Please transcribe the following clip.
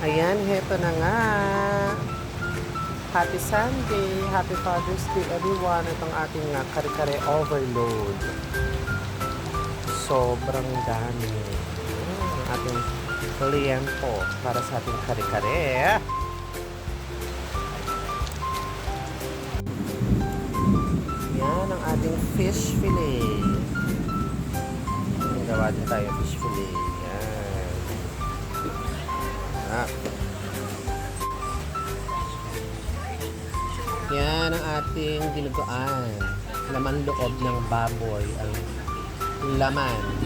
Ayan, heto na nga. Happy Sunday, Happy Father's Day everyone. Itong ating kare-kare overload. Sobrang dami. Ang ating kliento para sa ating kare-kare. Yan ang ating fish fillet. Gawa din tayo fish fillet. Yan. Yan ang ating dinuguan. Laman loob ng baboy. Ang laman.